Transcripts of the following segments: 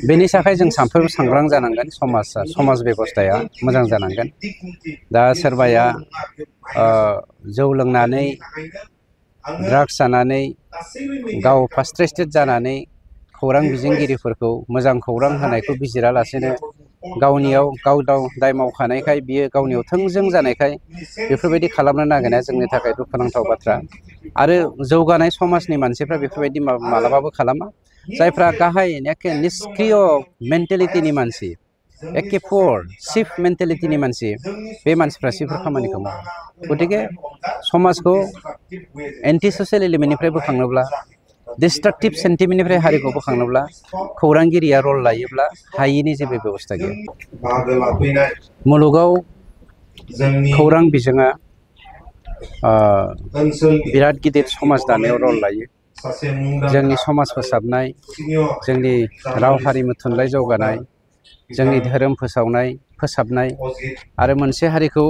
बेनि थाखाय जों सानफ्रोमबो सांग्रां जानांगोन। समाज बेबस्थाया मोजां जानांगोन। दा सोरबाया जौ लोंनानै ड्राग्स जानानै गाव फ्रास्ट्रेटेड जानानै खौरां बिजोंगिरिफोरखौ मोजां खौरां होनायखौ बिजिरालासेनो गावनियाव गाव दाय मावखानायखाय बियो गावनियाव थोंजों जानायखाय बेफोरबायदि खालामनो नागिरनाया जोंनि थाखाय दुखुनांथाव बाथ्रा। आरो जौगानाय समाजनि मानसिफ्रा बेफोरबायदि मालाबाबो खालामा। जायफ्रा गाहाय एखे निष्क्रिय मेन्टेलिटिनि मानसि, एखे पुअर चिफ मेन्टेलिटिनि मानसि, बे मानसिफ्रासो बेफोर खामानिखौ मावो। गतिके समाजखौ एन्टि ससियेल एलिमेन्टनिफ्राय बोखांनोब्ला, डिस्ट्राक्टिभ सेन्टिमेन्टनिफ्राय हारिखौ बोखांनोब्ला खौरांगिरिया रल लायोब्ला हायिनि जेबो बेबस्था गैया। मुलुगाव खौरां बिजोङा बिराद गिदिर समाज दानायाव रल लायो। जोंनि समाज फोसाबनाय, जोंनि राव हारिमु थुनलाइ जौगानाय, जोंनि धोरोम फोसाबनाय आरो मोनसे हारिखौ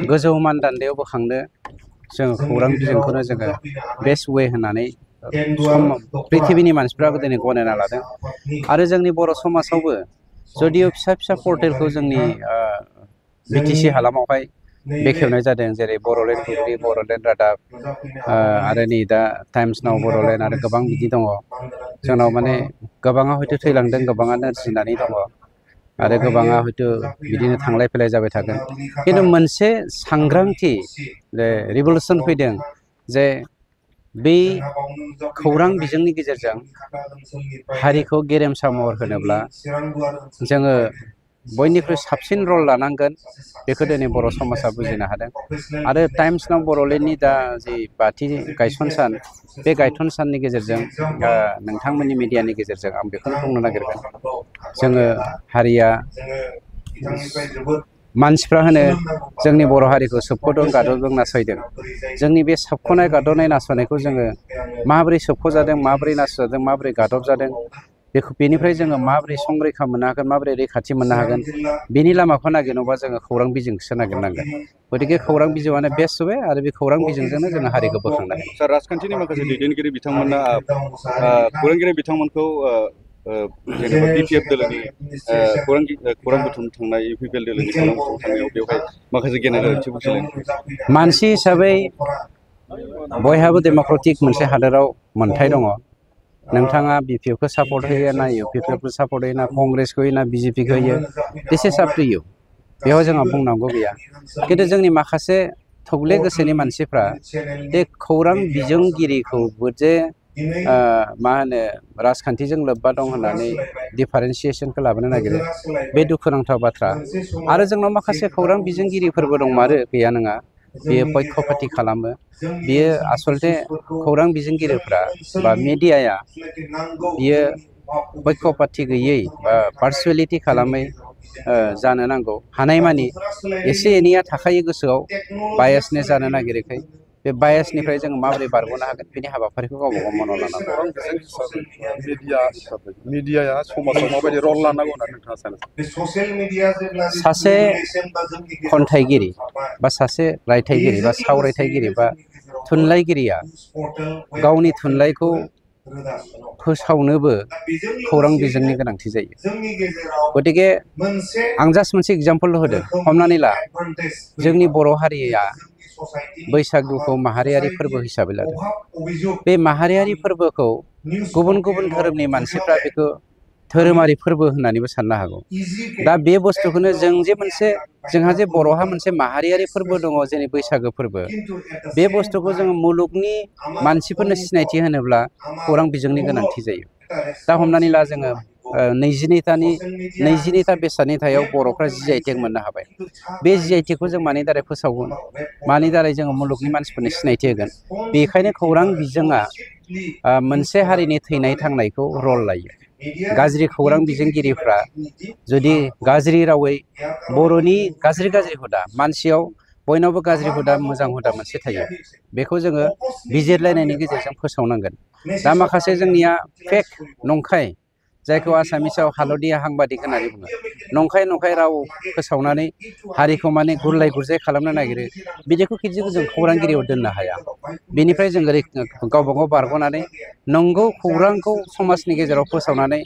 गोजौ मानदान्दायाव बोखांनो जोङो खौरां बिजोंखौनो जोङो बेस्ट वे होननानै पृथिबिनि मानसिफ्राबो दिनै गनायना लादों। आरो जोंनि बर' समाजावबो जदिअ फिसा फिसा पर्टेलखौ जोंनि बिटिसि हालामावहाय बेखेवनाय जादों, जेरै बर'लेण्ड बुब्लि, बर'लेण्ड रादाब, आरो नै दा टाइम्स नाव बर'लेण्ड आरो गोबां बिदि दङ। जोंनाव माने गोबाङा हयथ' थैलांदों, गोबाङा नेरसिनानै दङ आरो गोबाङा हयथ' बिदिनो थांलाय फैलाय जाबाय थागोन। खिन्थु मोनसे सांग्रांथि रिभलुसन फैदों जे बै खौरां बिजोंनि गेजेरजों हारिखौ गेरेमसा महर होनोब्ला जोङो बयनिख्रुइ साबसिन रल लानांगोन। बेखौ दिनै बर' समाजा बुजिनो हादों। आरो टाइम्स नाव बर'लेण्डनि दा जि 5थि गायसन सान, बे गायसन साननि गेजेरजों नोंथांमोननि मिडियानि गेजेरजों आं बेखौनो बुंनो नागिरगोन, जोङो हारिया मानसिफ्रा होनो जोंनि बर' हारिखौ सोबख'दों, गादबदों, नासयदों। जोंनि बे सोबख'नाय गादबनाय नासयनायखौ जोङो माबोरै सोबख'जादों, माबोरै नासयजादों, माबोरै गादबजादों, बेनिफ्राय जोङो माबोरै संरैखा मोननो हागोन, माबोरै रैखाथि मोननो हागोन, बेनि लामाखौ नागिरनोबा जोङो खौरां बिजोंसो नागिरनांगोन। गतिके खौरां बिजोङानो बेस्ट वे आरो बे खौरां बिजोंजोंनो जोङो हारिखौ बोखांनांगोन। सार, राजखान्थिनि माखासे दैदेनगिरि बिथांमोना खौरांगिरि बिथांमोनखौ जेनेबा बिपिएफ दोलोनि खौरां बुथुम थांनाय, इउपिपिएल दोलोनि खौरां बुथुम थांनायाव बेवहाय माखासे गेना गोरोन्थि बुजिलायनाय। मानसि हिसाबै बयहाबो डेम'क्रेटिक मोनसे हादोराव मोन्थाय दङ। नोंथाङा बिपिएफखौ सापर्ट होयो ना इउपिपिएलखौ सापर्ट होयो ना कंग्रेसखौ होयो ना बिजेपिखौ होयो, दिस इज आप टु इउ। बेयाव जोंहा बुंनांगौ गैया। खिन्थु जोंनि माखासे थौले गोसोनि मानसिफ्रा बे खौरां बिजोंगिरिखौबो जे मा होनो राजखान्थिजों लोब्बा दं होननानै डिफारेन्सियेसनखौ लाबोनो नागिरो, बे दुखुनांथाव बाथ्रा। आरो जोंनाव माखासे खौरां बिजोंगिरिफोरबो दंमारो, गैया नङा। बेयो पक्षपाती खालामो। बियो आसलथे खौरां बिजोंगिरिफ्रा बा मिडियाया बियो पक्षपाती गैयै बा पार्सुवेलिटि खालामै जानो नांगौ। हानायमानि एसे एनैया थाखायो गोसोआव, बायासनेस जानो नागिरैखाय। बे बायासनिफ्राय जोङो माबोरै बारग'नो हागोन, बेनि हाबाफारिखौ गावबा गाव मावना लानांगौ। मिडियाया समाजाव माबायदि रल लानांगौ होननानै नोंथाङा सानो? सासे खन्थाइगिरि बा सासे रायथाइगिरि बा सावरायथाइगिरि बा थुनलाइगिरिया गावनि थुनलाइखौ फोसावनोबो खौरां बिजोंनि गोनांथि जायो। गतिके आं जास्ट मोनसे एग्जाम्पल होदों। हमनानै ला, जोंनि बर' हारिया बैसागुखौ माहारियारि फोरबो हिसाबै लादों। बे माहारियारि फोरबोखौ गुबुन गुबुन धोरोमनि मानसिफ्रा बेखौ धोरोमारि फोरबो होननानैबो साननो हागौ। दा बे बुस्थुखौनो जोंहा जे बर'हा मोनसे माहारियारि फोरबो दङ, जेरै बैसागो फोरबो, बे बुस्थुखौ जोङो मुलुगनि मानसिफोरनो सिनायथि होनोब्ला खौरां बिजोंनि गोनांथि जायो। दा हमनानै ला, जोङो 22ता बेसादनि सायाव बर'फ्रा GI टेग मोननो हाबाय। बे GI टेगखौ जों मानि दारै फोसावगोन, मानि दारै जोङो मुलुगनि मानसिफोरनो सिनायथि होगोन? बेखायनो खौरां बिजोङा मोनसे हारिनि थैनाय थांनायखौ रल लायो। गाज्रि खौरां बिजोंगिरिफ्रा जुदि गाज्रि रावै बर'नि गाज्रि हुदा, मानसियाव बयनावबो गाज्रि हुदा, मोजां हुदा मोनसे थायो। बेखौ जोङो बिजिरलायनायनि गेजेरजों फोसावनांगोन। दा माखासे जोंनिया फेक, नंखाय जायखौ आसामिसाव हालदिया हांबादिक होननानै बुङो। नंखाय नंखाय राव फोसावनानै हारिखौ माने गुरलाय गुरजाय खालामनो नागिरो। बिदिखौ जों खौरांगिरियाव दोननो हाया। बेनिफ्राय जों गावबा गाव बारग'नानै नंगौ खौरांखौ समाजनि गेजेराव फोसावनानै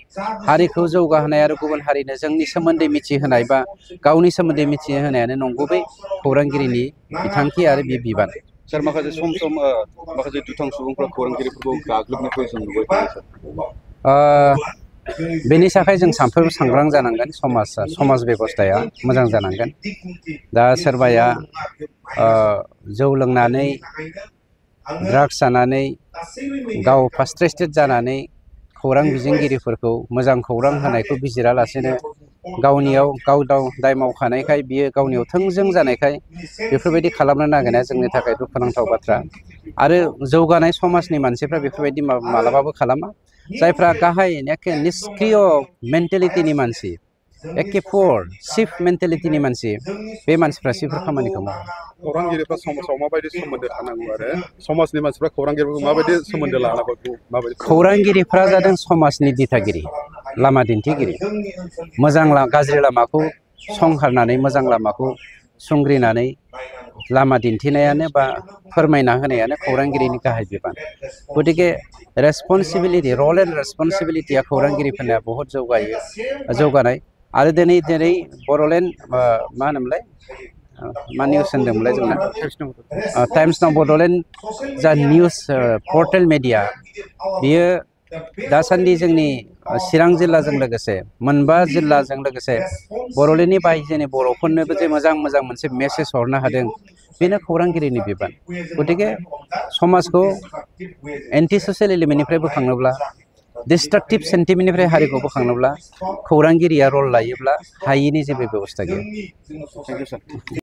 हारिखौ जौगाहोनाय आरो गुबुन हारिनो जोंनि सोमोन्दै मिथिहोनाय बा गावनि सोमोन्दै मिथिहोनायानो नंगुबै खौरांगिरिनि बिथांखि आरो बे बिबान। सार माखासे सम माखासे दुथां सुबुंफ्रा खौरांगिरिफोरखौ गाग्लोबनायखौ जों नुबाय थायो सार। बेनि थाखाय जों साफ्रोमबो सांग्रां जानांगोन। समाज बेबस्थाया मोजां जानांगोन। दा सोरबाया जौ लोंनानै ड्राग्स जानानै गाव फ्रास्ट्रेटेड जानानै खौरां बिजोंगिरिफोरखौ मोजां खौरां होनायखौ बिजिरालासेनो गावनियाव गाव दाय मावखानायखाय बियो गावनियाव थोंजों जानायखाय बेफोरबायदि खालामनो नागिरनाया जोंनि थाखाय दुखुनांथाव बाथ्रा। आरो जौगानाय समाजनि मानसिफ्रा बेफोरबायदि मालाबाबो खालामा। जायफ्रा गाहाय एखे निष्क्रिय मेन्टेलिटिनि मानसि, एखे पुअर चिफ मेन्टेलिटिनि मानसि, बे मानसिफ्रासो बेफोर खामानिखौ मावो। खौरांगिरिफ्रा समाजाव माबायदि सोमोन्दो थानांगौ आरो समाजनि मानसिफ्रा खौरांगिरिफोरखौ माबायदि सोमोन्दो लानांगौ? खौरांगिरिफ्रा जादों समाजनि दिथागिरि, लामा दिन्थिगिरि। गाज्रि लामाखौ संखारनानै मोजां लामाखौ संग्रिनानै लामा दिन्थिनायानो बा फोरमायना होनायानो खौरांगिरिनि गाहाय बिबान। गतिके रेसपन्सिबिलिटि, रल एन्ड रेसपन्सिबिलिटिया खौरांगिरिफोरना बहुद जौगानाय। आरो दिनै बड'लेण्ड मा होनोमोनलाय, मा निउस होनदोंमोनलाय जोंना, टाइम्स नाव बड'लेण्ड जा निउस पर्टेल मेडिया, बियो दासान्दि जोंनि चिरां जिल्लाजों लोगोसे मोनबा जिल्लाजों लोगोसे बड'लेण्डनि बायजोनि बर'फोरनोबो जे मोजां मोनसे मेसेज हरनो हादों, बेनो खौरांगिरिनि बिबान। गतिके समाजखौ एन्टि ससियेल एलिमेन्टनिफ्राय बोखांनोब्ला, डिस्ट्राक्टिभ सेन्टिमेन्टनिफ्राय हारिखौ बोखांनोब्ला खौरांगिरिया रल लायोब्ला हायिनि जेबो बेबस्था गैया।